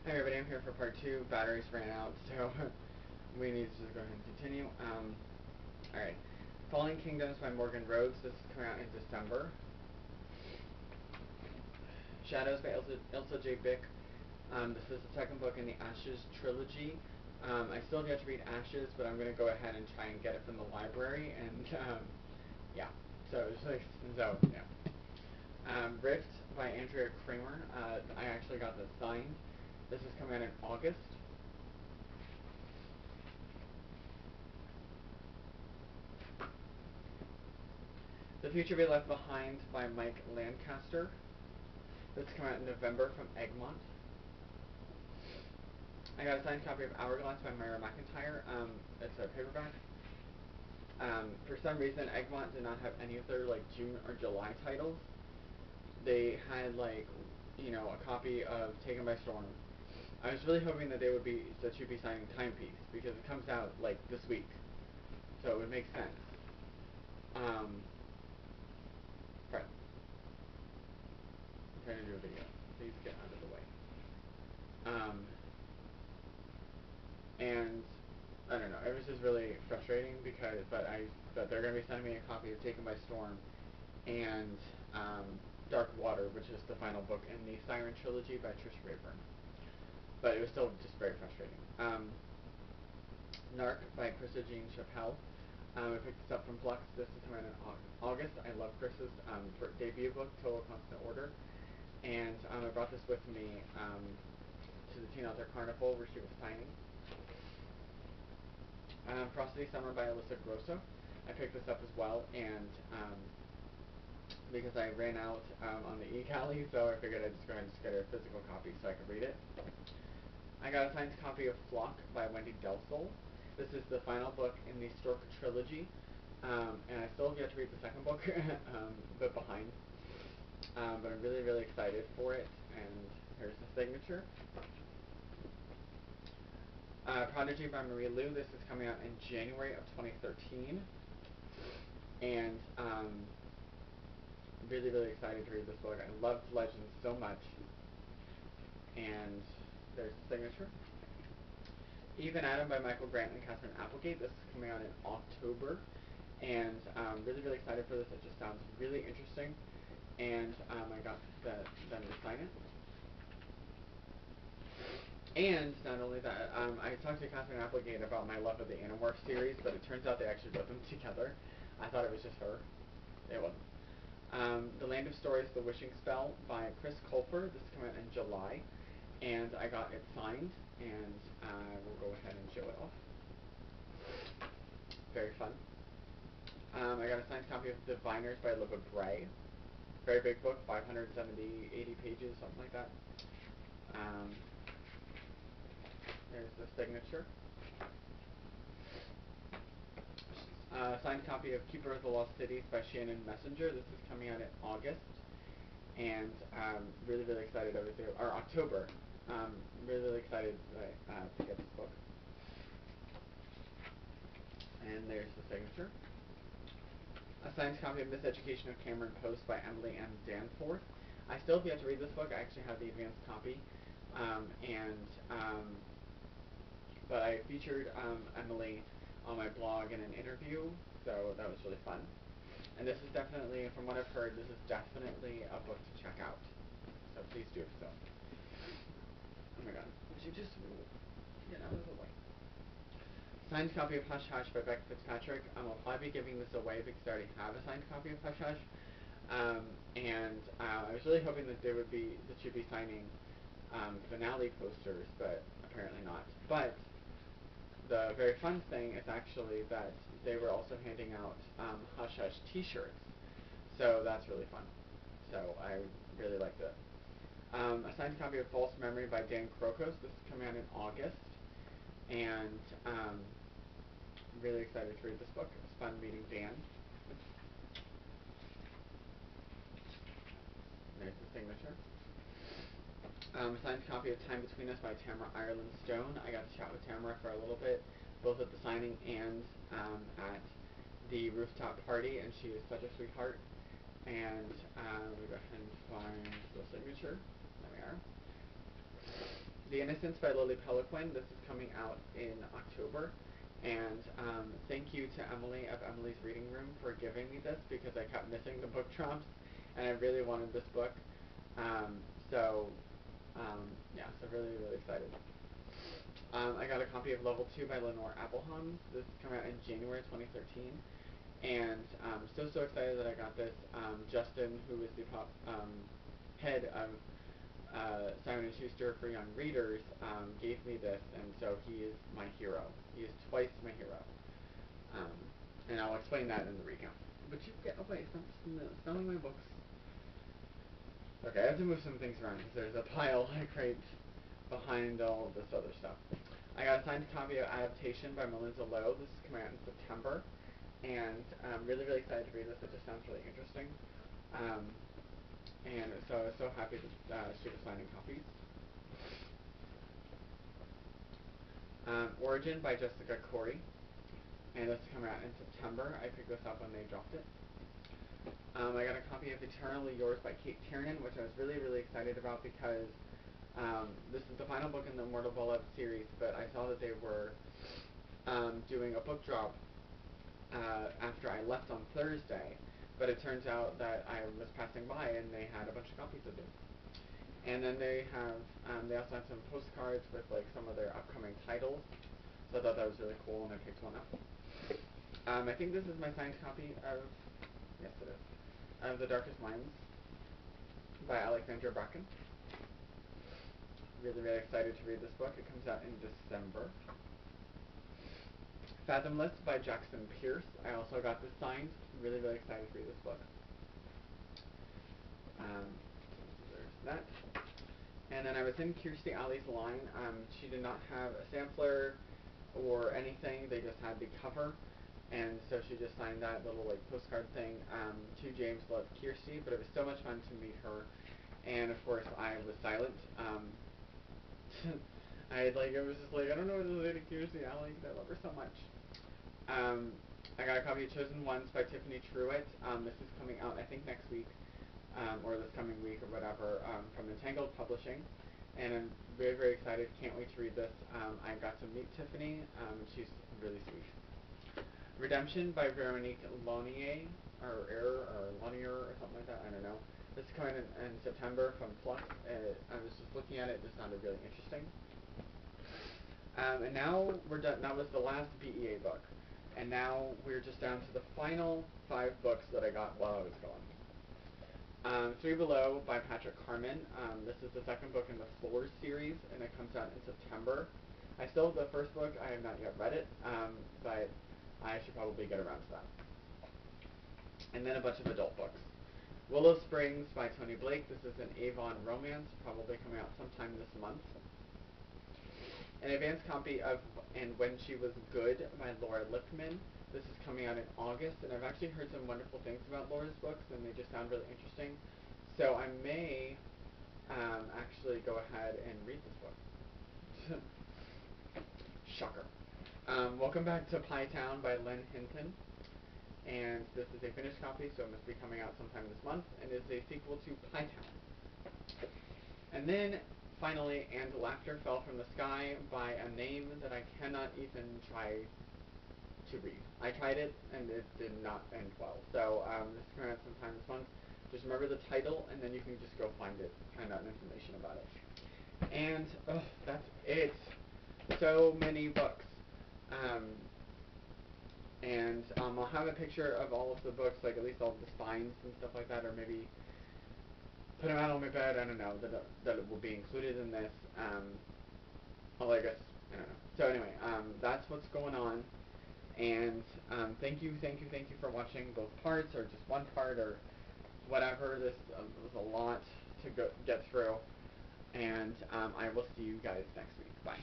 Hey everybody, I'm here for part 2. Batteries ran out, so we need to just go ahead and continue. Alright. Falling Kingdoms by Morgan Rhodes. This is coming out in December. Shadows by Ilsa J. Bick. This is the second book in the Ashes trilogy. I still have yet to read Ashes, but I'm going to go ahead and try and get it from the library, and yeah. Yeah. Rift by Andrea Kramer. I actually got this signed. This is coming out in August. The Future We Left Behind by Mike Lancaster. This is coming out in November from Egmont. I got a signed copy of Hourglass by Myra McIntyre. It's a paperback. For some reason, Egmont did not have any of their June or July titles. They had a copy of Taken by Storm. I was really hoping that she'd be signing Timepiece because it comes out this week, so it would make sense. Right. I'm trying to do a video. Please get out of the way. And I don't know. It was just really frustrating but they're gonna be sending me a copy of Taken by Storm and Dark Water, which is the final book in the Siren trilogy by Trisha Rayburn. But it was still just very frustrating. Narc by Krista Jean Chappelle. I picked this up from Flux. This is coming in August. I love Chris's debut book, Total Constant Order. And I brought this with me to the Teen Author Carnival where she was signing. Frosty Summer by Alyssa Grosso. I picked this up as well, and because I ran out on the e-galley, so I figured I'd just go ahead and get a physical copy so I could read it. I got a signed copy of Flock by Wendy Delsol. This is the final book in the Stork trilogy, and I still have yet to read the second book, a bit behind. But I'm really, really excited for it, and here's the signature. Prodigy by Marie Lu. This is coming out in January of 2013, and really, really excited to read this book. I love Legends so much, and there's the signature. Eve and Adam by Michael Grant and Catherine Applegate. This is coming out in October, and really, really excited for this. It just sounds really interesting, and I got them to sign it. And not only that, I talked to Catherine Applegate about my love of the Animorph series, but it turns out they actually wrote them together. I thought it was just her. It wasn't. The Land of Stories, The Wishing Spell by Chris Colfer. This is coming out in July, and I got it signed, and we'll go ahead and show it off. Very fun. I got a signed copy of Diviners by Libba Bray. Very big book, 570, 80 pages, something like that. There's the signature. Signed copy of Keeper of the Lost Cities by Shannon Messenger. This is coming out in August, and really, really excited or October. Really, really excited to get this book. And there's the signature. A signed copy of Miseducation of Cameron Post by Emily M. Danforth. I still have yet to read this book. I actually have the advanced copy, but I featured Emily on my blog in an interview, so that was really fun. And this is definitely, from what I've heard, this is definitely a book to check out. So please do so. Oh my god, would you just get out of the way? Signed copy of Hush Hush by Beck Fitzpatrick. I'll probably be giving this away because I already have a signed copy of Hush Hush. I was really hoping that she'd be signing finale posters, but apparently not. But the very fun thing is actually that they were also handing out Hush Hush t-shirts. So that's really fun. So I really liked it. A signed copy of False Memory by Dan Krokos. This is coming out in August. And I'm really excited to read this book. It was fun meeting Dan. There's the signature. A signed copy of Time Between Us by Tamara Ireland Stone. I got to chat with Tamara for a little bit, both at the signing and at the rooftop party, and she is such a sweetheart. And we go ahead and find the signature. There we are. The Innocents by Lily Peliquin. This is coming out in October. And thank you to Emily of Emily's Reading Room for giving me this, because I kept missing the book drops, and I really wanted this book. Yeah, so really, really excited. I got a copy of Level 2 by Lenore Appelholm. This is coming out in January 2013. And so excited that I got this. Justin, who is the head of Simon & Schuster for Young Readers, gave me this, and so he is my hero. He is twice my hero. And I'll explain that in the recount. But you get away, stop smelling my books. Okay, I have to move some things around because there's a pile like right behind all of this other stuff. I got a signed copy of Adaptation by Melinda Lowe. This is coming out in September. And I'm really, really excited to read this. It just sounds really interesting. And so I was so happy that she was signing copies. Origin by Jessica Corey. And this is coming out in September. I picked this up when they dropped it. I got a copy of Eternally Yours by Kate Tiernan, which I was really, really excited about because this is the final book in the Immortal Beloved series, but I saw that they were doing a book drop after I left on Thursday, but it turns out that I was passing by and they had a bunch of copies of this. And then they also have some postcards with like some of their upcoming titles, so I thought that was really cool and I picked one up. I think this is my signed copy of, yes it is, of The Darkest Minds by Alexandra Bracken. Really, really excited to read this book. It comes out in December. Fathomless by Jackson Pierce. I also got this signed. Really, really excited to read this book. There's that. And then I was in Kirstie Alley's line. She did not have a sampler or anything. They just had the cover. And so she just signed that little like postcard thing to James Love Kirstie. But it was so much fun to meet her. And of course I was silent. I was just like, I don't know what to say to Kirstie Alley because I love her so much. I got a copy of Chosen Ones by Tiffany Truitt. This is coming out, I think, next week, or this coming week or whatever, from Entangled Publishing. And I'm very, very excited. Can't wait to read this. I got to meet Tiffany. She's really sweet. Redemption by Veronique Launier, or Launier, or something like that. I don't know. This is coming in September from Plus. I was just looking at it. It just sounded really interesting. And now we're done. That was the last BEA book. And now we're just down to the final 5 books that I got while I was gone. Three Below by Patrick Carman. This is the second book in the Floors series, and it comes out in September. I still have the first book. I have not yet read it, but I should probably get around to that. And then a bunch of adult books. Willow Springs by Tony Blake. This is an Avon romance, probably coming out sometime this month. An advanced copy of And When She Was Good by Laura Lippman. This is coming out in August, and I've actually heard some wonderful things about Laura's books, and they just sound really interesting. So I may actually go ahead and read this book. Shocker. Welcome Back to Pie Town by Lynn Hinton. And this is a finished copy, so it must be coming out sometime this month, and is a sequel to Pie Town. And then, finally, And Laughter Fell from the Sky by a name that I cannot even try to read. I tried it, and it did not end well. So this is coming out sometime this month. Just remember the title, and then you can just go find it, find out information about it. And that's it. So many books. And I'll have a picture of all of the books, like at least all the spines and stuff like that, or maybe put them out on my bed. I don't know that it will be included in this. Well, I guess I don't know. So anyway, that's what's going on. And thank you for watching both parts, or just one part, or whatever. This was a lot to get through, and I will see you guys next week. Bye.